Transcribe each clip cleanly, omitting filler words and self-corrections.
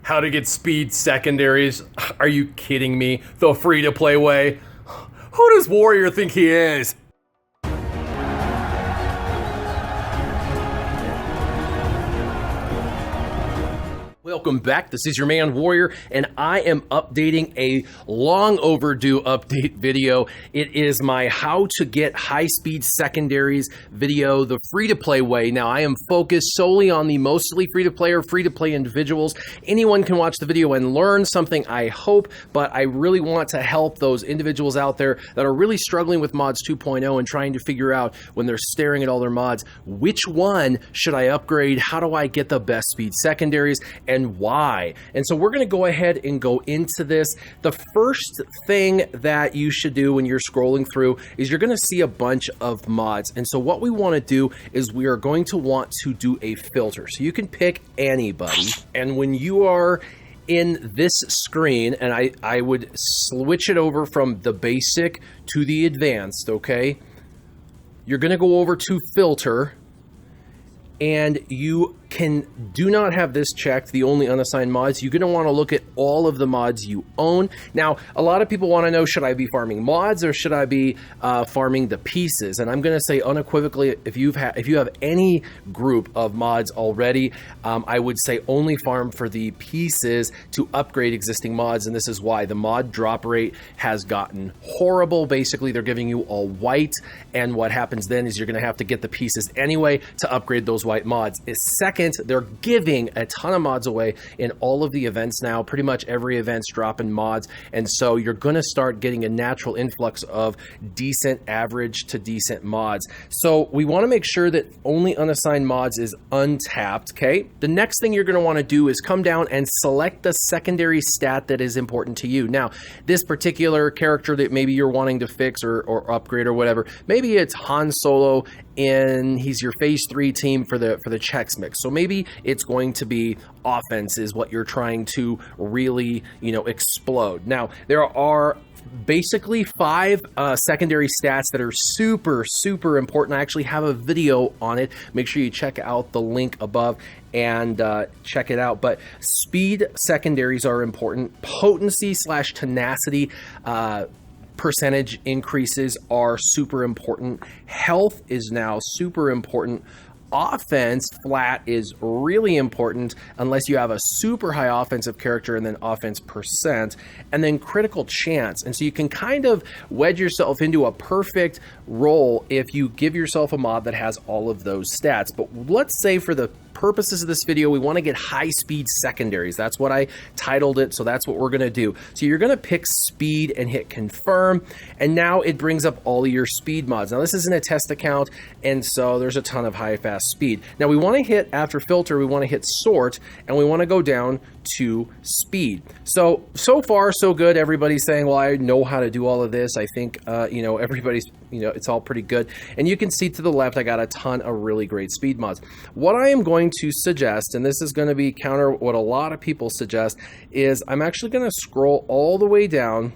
How to get speed secondaries? Are you kidding me? The free-to-play way? Who does Warrior think he is? Welcome back. This is your man Warrior, and I am updating a long overdue update video. It is my how to get high-speed secondaries video the free-to-play way. Now, I am focused solely on the mostly free-to-play or free-to-play individuals. Anyone can watch the video and learn something, I hope, but I really want to help those individuals out there that are really struggling with mods 2.0 and trying to figure out when they're staring at all their mods, which one should I upgrade? How do I get the best speed secondaries? And why? And so we're going to go ahead and go into this. The first thing that you should do when you're scrolling through is you're going to see a bunch of mods. And so what we want to do is we are going to want to do a filter. So you can pick anybody. And when you are in this screen, and I would switch it over from the basic to the advanced, okay? You're going to go over to filter, and you do not have this checked, the only unassigned mods. You're going to want to look at all of the mods you own. Now, a lot of people want to know, should I be farming mods or should I be farming the pieces? And I'm going to say unequivocally, if you have any group of mods already, I would say only farm for the pieces to upgrade existing mods. And this is why the mod drop rate has gotten horrible. Basically, they're giving you all white. And what happens then is you're going to have to get the pieces anyway to upgrade those white mods. Second, they're giving a ton of mods away in all of the events now. Pretty much every event's dropping mods, and so you're going to start getting a natural influx of decent average to decent mods. So we want to make sure that only unassigned mods is untapped, okay? The next thing you're going to want to do is come down and select the secondary stat that is important to you. Now, this particular character that maybe you're wanting to fix or upgrade or whatever, maybe it's Han Solo and he's your phase 3 team for the Chex Mix. So maybe it's going to be offense is what you're trying to really, explode. Now, there are basically 5 secondary stats that are super, super important. I actually have a video on it. Make sure you check out the link above and check it out. But speed secondaries are important. Potency / tenacity percentage increases are super important. Health is now super important. Offense flat is really important unless you have a super high offensive character, and then offense percent, and then critical chance. And so you can kind of wedge yourself into a perfect role if you give yourself a mod that has all of those stats. But let's say for the purposes of this video, we want to get high speed secondaries. That's what I titled it, so that's what we're going to do. So you're going to pick speed and hit confirm, and now it brings up all of your speed mods. Now this isn't a test account, and so there's a ton of high fast speed. Now we want to hit, after filter, we want to hit sort, and we want to go down to speed. So far so good. Everybody's saying, well, I know how to do all of this. I think everybody's, it's all pretty good. And you can see to the left I got a ton of really great speed mods. What I am going to suggest, and this is going to be counter what a lot of people suggest, is I'm actually going to scroll all the way down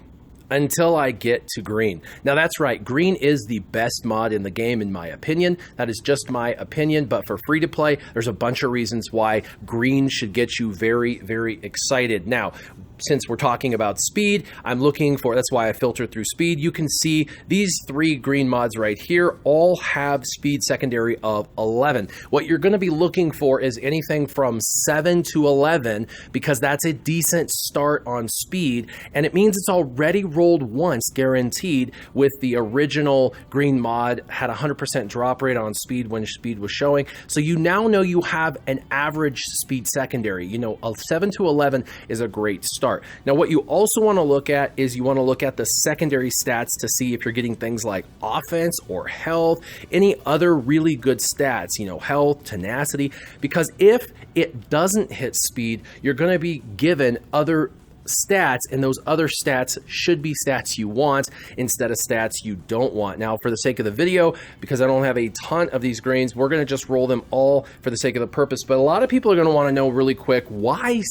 until I get to green. Now that's right, green is the best mod in the game in my opinion. That is just my opinion, but for free to play, there's a bunch of reasons why green should get you very, very excited. Now, since we're talking about speed, I'm looking for, that's why I filtered through speed. You can see these 3 green mods right here all have speed secondary of 11. What you're going to be looking for is anything from 7 to 11, because that's a decent start on speed, and it means it's already rolled once guaranteed. With the original green mod had 100% drop rate on speed when speed was showing, so you now know you have an average speed secondary. A 7 to 11 is a great start. Now, what you also want to look at is you want to look at the secondary stats to see if you're getting things like offense or health, any other really good stats, health, tenacity, because if it doesn't hit speed, you're going to be given other stats, and those other stats should be stats you want instead of stats you don't want. Now, for the sake of the video, because I don't have a ton of these greens, we're going to just roll them all for the sake of the purpose. But a lot of people are going to want to know really quick, why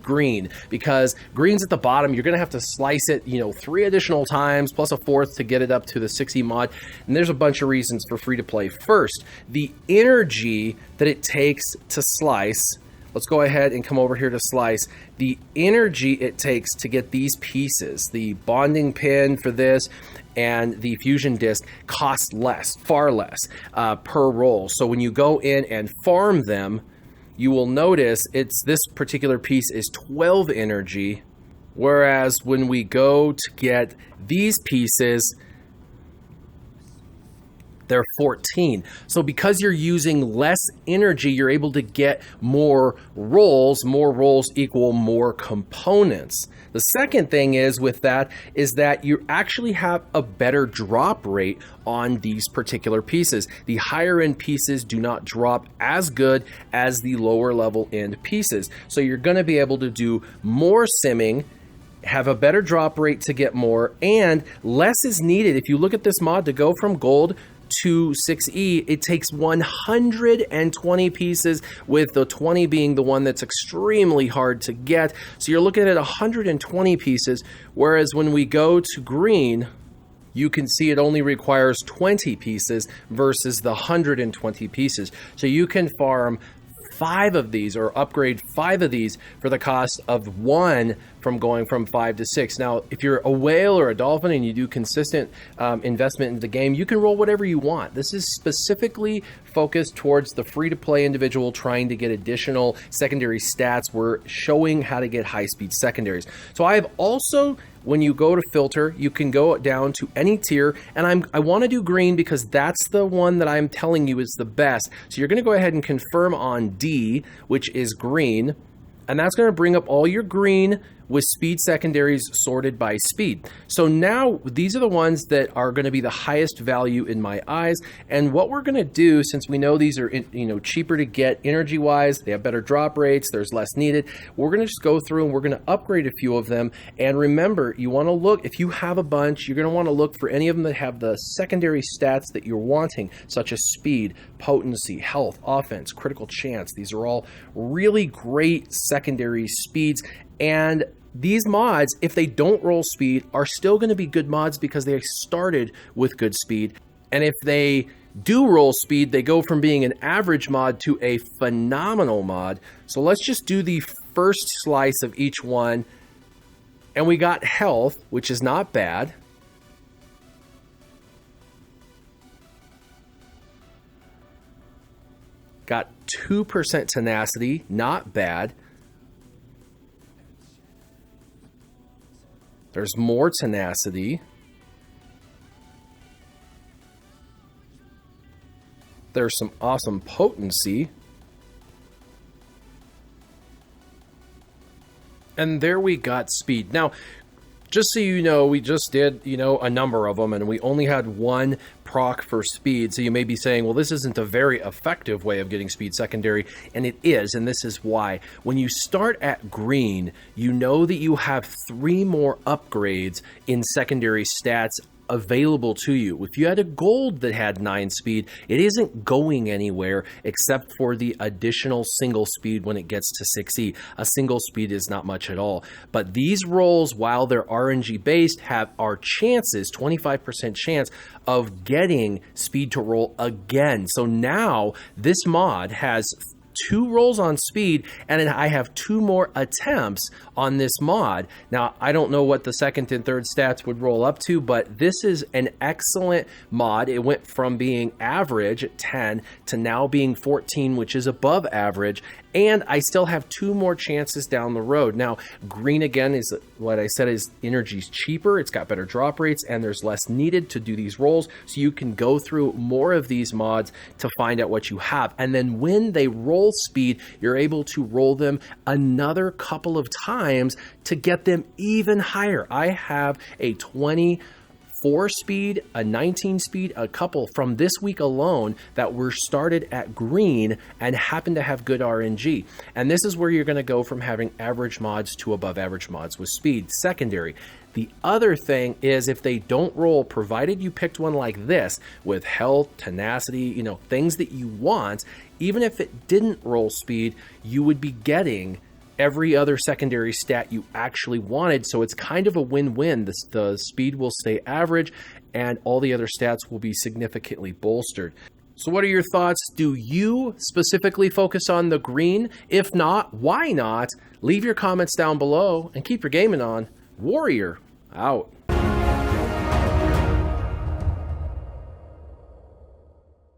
green? Because green's at the bottom. You're going to have to slice it, 3 additional times plus a 4th to get it up to the 60 mod. And there's a bunch of reasons for free to play. First, the energy that it takes to slice let's go ahead and come over here to slice. The energy it takes to get these pieces, the bonding pin for this and the fusion disc, costs less, far less per roll. So when you go in and farm them, you will notice this particular piece is 12 energy, whereas when we go to get these pieces, they're 14. So because you're using less energy, you're able to get more rolls. More rolls equal more components. The second thing is with that is that you actually have a better drop rate on these particular pieces. The higher end pieces do not drop as good as the lower level end pieces. So you're going to be able to do more simming, have a better drop rate to get more, and less is needed. If you look at this mod, to go from gold to 6E, it takes 120 pieces, with the 20 being the one that's extremely hard to get. So you're looking at 120 pieces, whereas when we go to green, you can see it only requires 20 pieces versus the 120 pieces. So you can farm 5 of these, or upgrade 5 of these, for the cost of 1 from going from 5 to 6. Now, if you're a whale or a dolphin and you do consistent investment in the game, you can roll whatever you want. This is specifically focused towards the free-to-play individual trying to get additional secondary stats. We're showing how to get high-speed secondaries. So I have also, when you go to filter, you can go down to any tier, and I want to do green because that's the one that I'm telling you is the best. So you're going to go ahead and confirm on D, which is green, and that's going to bring up all your green with speed secondaries sorted by speed. So now these are the ones that are going to be the highest value in my eyes. And what we're going to do, since we know these are cheaper to get energy wise, they have better drop rates, there's less needed, we're going to just go through and we're going to upgrade a few of them. And remember, you want to look, if you have a bunch, you're going to want to look for any of them that have the secondary stats that you're wanting, such as speed, potency, health, offense, critical chance. These are all really great secondary speeds. And these mods, if they don't roll speed, are still going to be good mods because they started with good speed. And if they do roll speed, they go from being an average mod to a phenomenal mod. So let's just do the first slice of each one. And we got health, which is not bad. Got 2% tenacity, not bad. There's more tenacity. There's some awesome potency. And there we got speed. Now, just so you know, we just did, a number of them, and we only had 1 proc for speed. So you may be saying, well, this isn't a very effective way of getting speed secondary. And it is, and this is why. When you start at green, you know that you have 3 more upgrades in secondary stats available to you. If you had a gold that had 9 speed, it isn't going anywhere except for the additional single speed when it gets to 6E. A single speed is not much at all. But these rolls, while they're RNG based, have our chances, 25% chance of getting speed to roll again. So now this mod has 2 rolls on speed, and then I have 2 more attempts on this mod. Now, I don't know what the second and third stats would roll up to, but this is an excellent mod. It went from being average at 10 to now being 14, which is above average, and I still have 2 more chances down the road. Now, green again is what I said is energy's cheaper, it's got better drop rates, and there's less needed to do these rolls, so you can go through more of these mods to find out what you have. And then when they roll speed, you're able to roll them another couple of times to get them even higher. I have a 24 speed, a 19 speed, a couple from this week alone that were started at green and happen to have good RNG. And this is where you're going to go from having average mods to above average mods with speed secondary. The other thing is, if they don't roll, provided you picked one like this with health, tenacity, things that you want, even if it didn't roll speed, you would be getting every other secondary stat you actually wanted. So it's kind of a win-win. The speed will stay average and all the other stats will be significantly bolstered. So what are your thoughts? Do you specifically focus on the green? If not, why not? Leave your comments down below and keep your gaming on. Warrior, out.